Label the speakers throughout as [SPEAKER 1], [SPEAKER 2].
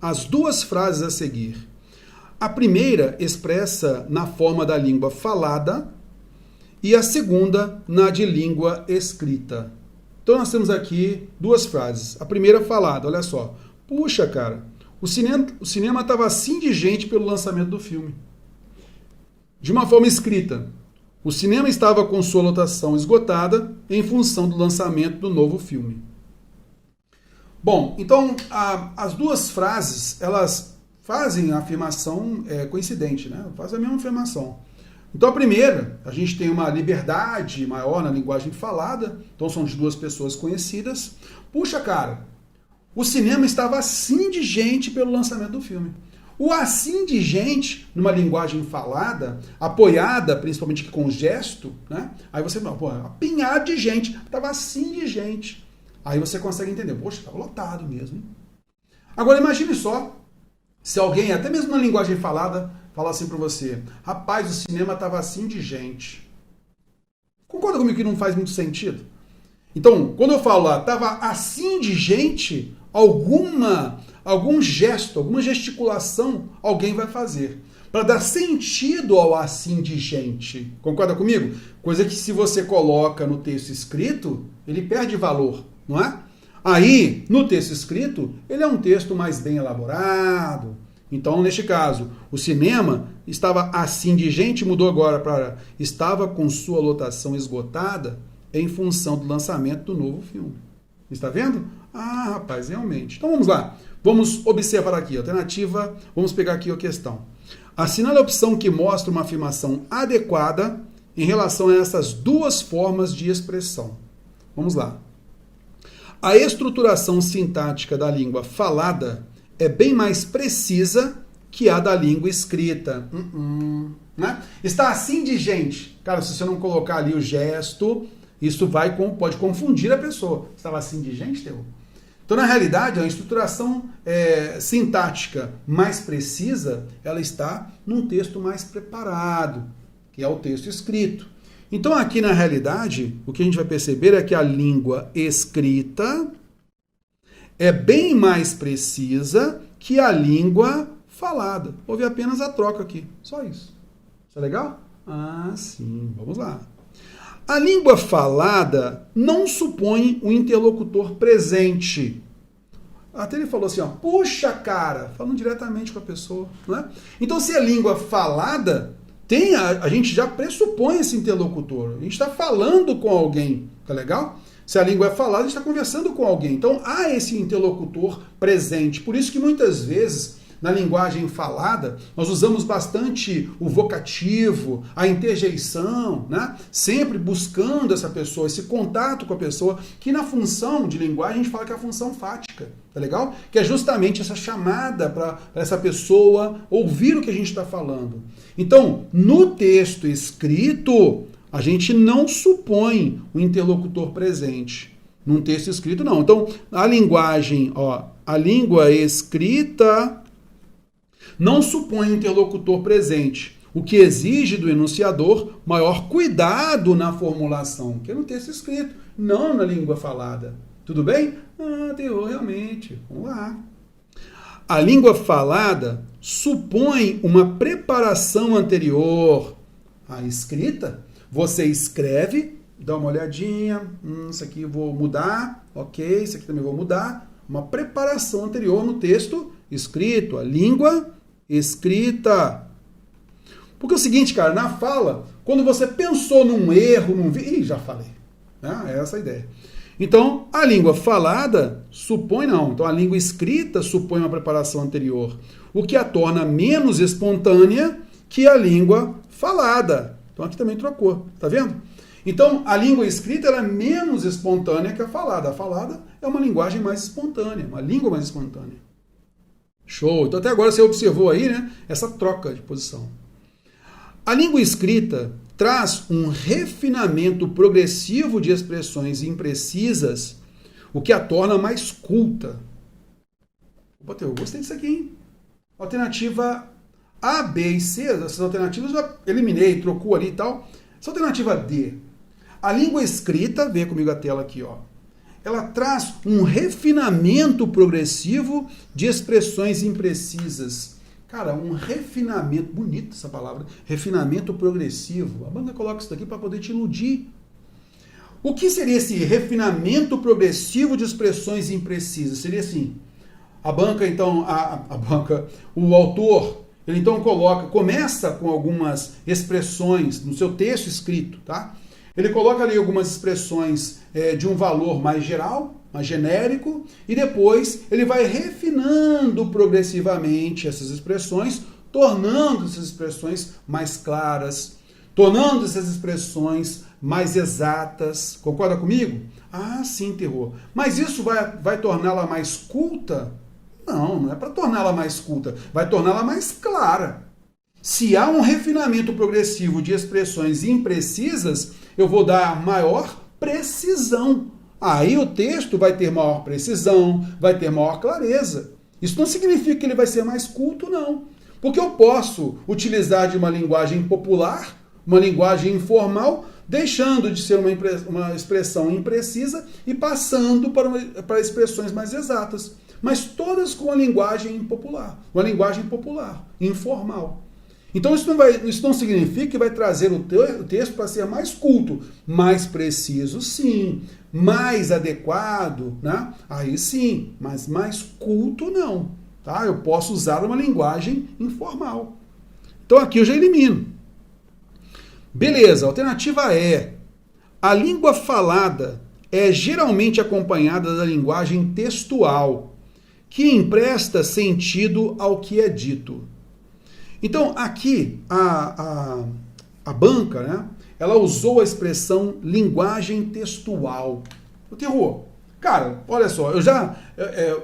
[SPEAKER 1] as duas frases a seguir. A primeira expressa na forma da língua falada e a segunda na de língua escrita. Então nós temos aqui duas frases. A primeira falada, olha só. Puxa, cara, o cinema estava assim de gente pelo lançamento do filme. De uma forma escrita, o cinema estava com sua lotação esgotada em função do lançamento do novo filme. Bom, então as duas frases, elas fazem a afirmação coincidente, né? Fazem a mesma afirmação. Então a primeira, a gente tem uma liberdade maior na linguagem falada, então são de duas pessoas conhecidas. Puxa, cara, o cinema estava assim de gente pelo lançamento do filme. O assim de gente, numa linguagem falada, apoiada principalmente com gesto, né? Aí você fala, pô, apinhado de gente, estava assim de gente. Aí você consegue entender, poxa, estava lotado mesmo. Hein? Agora imagine só, se alguém, até mesmo na linguagem falada, fala assim para você, rapaz, o cinema estava assim de gente. Concorda comigo que não faz muito sentido? Então, quando eu falo lá, estava assim de gente, algum gesto, alguma gesticulação alguém vai fazer. Para dar sentido ao assim de gente. Concorda comigo? Coisa que se você coloca no texto escrito, ele perde valor, não é? Aí, no texto escrito, ele é um texto mais bem elaborado. Então, neste caso, o cinema estava assim de gente, mudou agora para estava com sua lotação esgotada em função do lançamento do novo filme. Está vendo? Ah, rapaz, realmente. Então vamos lá. Vamos observar aqui a alternativa. Vamos pegar aqui a questão. Assinale a opção que mostra uma afirmação adequada em relação a essas duas formas de expressão. Vamos lá. A estruturação sintática da língua falada é bem mais precisa que a da língua escrita. Né? Está assim de gente. Cara, se você não colocar ali o gesto, isso pode confundir a pessoa. Estava assim de gente, Teu? Então, na realidade, a estruturação sintática mais precisa, ela está num texto mais preparado, que é o texto escrito. Então, aqui na realidade, o que a gente vai perceber é que a língua escrita é bem mais precisa que a língua falada. Houve apenas a troca aqui, só isso. Isso é legal? Ah, sim, vamos lá. A língua falada não supõe um interlocutor presente. Até ele falou assim, ó, puxa, cara, falando diretamente com a pessoa. Não é? Então, se é língua falada, a gente já pressupõe esse interlocutor. A gente está falando com alguém, tá legal? Se a língua é falada, a gente está conversando com alguém. Então, há esse interlocutor presente. Por isso que muitas vezes, na linguagem falada, nós usamos bastante o vocativo, a interjeição, né? Sempre buscando essa pessoa, esse contato com a pessoa, que na função de linguagem a gente fala que é a função fática, tá legal? Que é justamente essa chamada para essa pessoa ouvir o que a gente está falando. Então, no texto escrito, a gente não supõe o interlocutor presente. Num texto escrito, não. Então, a linguagem, a língua escrita não supõe interlocutor presente, o que exige do enunciador maior cuidado na formulação, que é no texto escrito, não na língua falada. Tudo bem? Ah, Teor, realmente. Vamos lá. A língua falada supõe uma preparação anterior à escrita. Você escreve, dá uma olhadinha, isso aqui eu vou mudar, ok, isso aqui também vou mudar. Uma preparação anterior no texto escrito, a língua escrita. Porque é o seguinte, cara, na fala, quando você pensou num erro, já falei. É essa a ideia. Então, a língua falada supõe não. Então, a língua escrita supõe uma preparação anterior, o que a torna menos espontânea que a língua falada. Então, aqui também trocou, tá vendo? Então, a língua escrita ela é menos espontânea que a falada. A falada é uma linguagem mais espontânea, uma língua mais espontânea. Show! Então, até agora você observou aí, né, essa troca de posição. A língua escrita traz um refinamento progressivo de expressões imprecisas, o que a torna mais culta. Opa, eu gostei disso aqui, hein? Alternativa A, B e C, essas alternativas eu eliminei, trocou ali e tal. Essa alternativa D. A língua escrita, vê comigo a tela aqui, ó. ela traz um refinamento progressivo de expressões imprecisas. Cara, um refinamento, bonita essa palavra, refinamento progressivo. A banca coloca isso daqui para poder te iludir. O que seria esse refinamento progressivo de expressões imprecisas? Seria assim, a banca, então, o autor, ele então começa com algumas expressões no seu texto escrito, tá? Ele coloca ali algumas expressões de um valor mais geral, mais genérico, e depois ele vai refinando progressivamente essas expressões, tornando essas expressões mais claras, tornando essas expressões mais exatas. Concorda comigo? Ah, sim, Terror. Mas isso vai torná-la mais culta? Não, não é para torná-la mais culta, vai torná-la mais clara. Se há um refinamento progressivo de expressões imprecisas, eu vou dar maior precisão. Aí o texto vai ter maior precisão, vai ter maior clareza. Isso não significa que ele vai ser mais culto, não. Porque eu posso utilizar de uma linguagem popular, uma linguagem informal, deixando de ser uma expressão imprecisa e passando para expressões mais exatas. Mas todas com a linguagem popular, informal. Então isso não significa que vai trazer o texto para ser mais culto, mais preciso, sim, mais adequado, né? Aí sim, mas mais culto não, tá? Eu posso usar uma linguagem informal. Então aqui eu já elimino. Beleza, alternativa E. A língua falada é geralmente acompanhada da linguagem textual, que empresta sentido ao que é dito. Então, aqui, a banca, né, ela usou a expressão linguagem textual. O Terror, cara, olha só, eu já,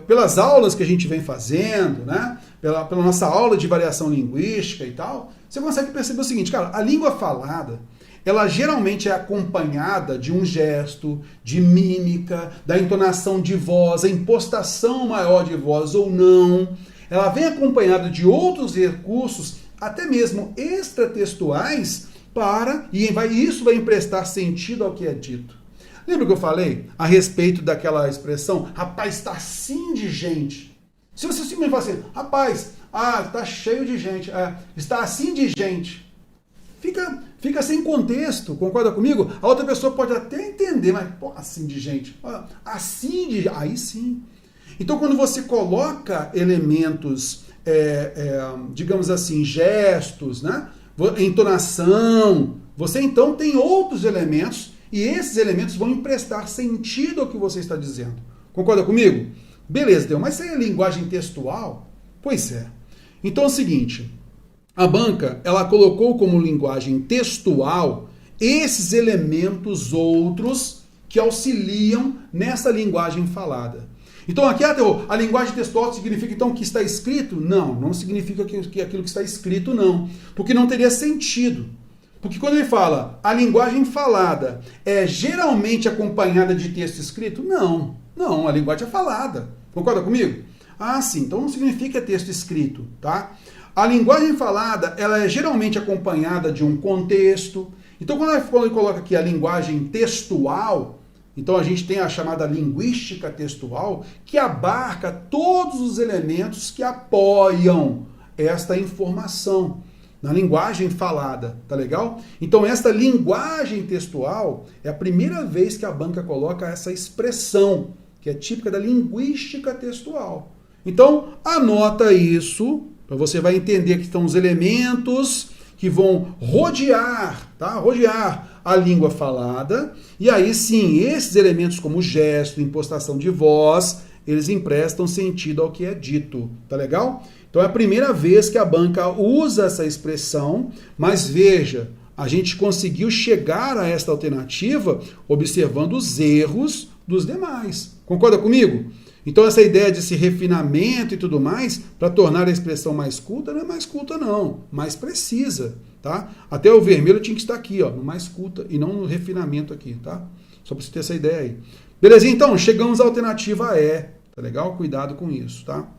[SPEAKER 1] pelas aulas que a gente vem fazendo, né, pela nossa aula de variação linguística e tal, você consegue perceber o seguinte, cara, a língua falada, ela geralmente é acompanhada de um gesto, de mímica, da entonação de voz, a impostação maior de voz ou não. Ela vem acompanhada de outros recursos, até mesmo extratextuais, isso vai emprestar sentido ao que é dito. Lembra que eu falei a respeito daquela expressão, rapaz, está assim de gente. Se você simplesmente falar assim, rapaz, está cheio de gente, está assim de gente. Fica sem contexto, concorda comigo? A outra pessoa pode até entender, mas assim de gente, aí sim. Então, quando você coloca elementos, digamos assim, gestos, né? Entonação, você então tem outros elementos e esses elementos vão emprestar sentido ao que você está dizendo. Concorda comigo? Beleza, Deus, mas isso é linguagem textual? Pois é. Então é o seguinte, a banca, ela colocou como linguagem textual esses elementos outros que auxiliam nessa linguagem falada. Então aqui, a linguagem textual significa então que está escrito? Não significa que aquilo que está escrito não, porque não teria sentido. Porque quando ele fala a linguagem falada é geralmente acompanhada de texto escrito, não, a linguagem é falada. Concorda comigo? Ah, sim, então não significa que é texto escrito, tá? A linguagem falada, ela é geralmente acompanhada de um contexto. Então quando ele coloca aqui a linguagem textual, então a gente tem a chamada linguística textual, que abarca todos os elementos que apoiam esta informação na linguagem falada, tá legal? Então esta linguagem textual é a primeira vez que a banca coloca essa expressão, que é típica da linguística textual. Então anota isso, você vai entender que estão os elementos que vão rodear, tá? Rodear a língua falada, e aí sim, esses elementos como gesto, impostação de voz, eles emprestam sentido ao que é dito, tá legal? Então é a primeira vez que a banca usa essa expressão, mas veja, a gente conseguiu chegar a esta alternativa observando os erros dos demais. Concorda comigo? Então essa ideia desse refinamento e tudo mais, para tornar a expressão mais culta, não é mais culta não, mais precisa, tá? Até o vermelho tinha que estar aqui, ó, no mais culta e não no refinamento aqui, tá? Só para você ter essa ideia aí. Beleza? Então, chegamos à alternativa E, tá legal? Cuidado com isso, tá?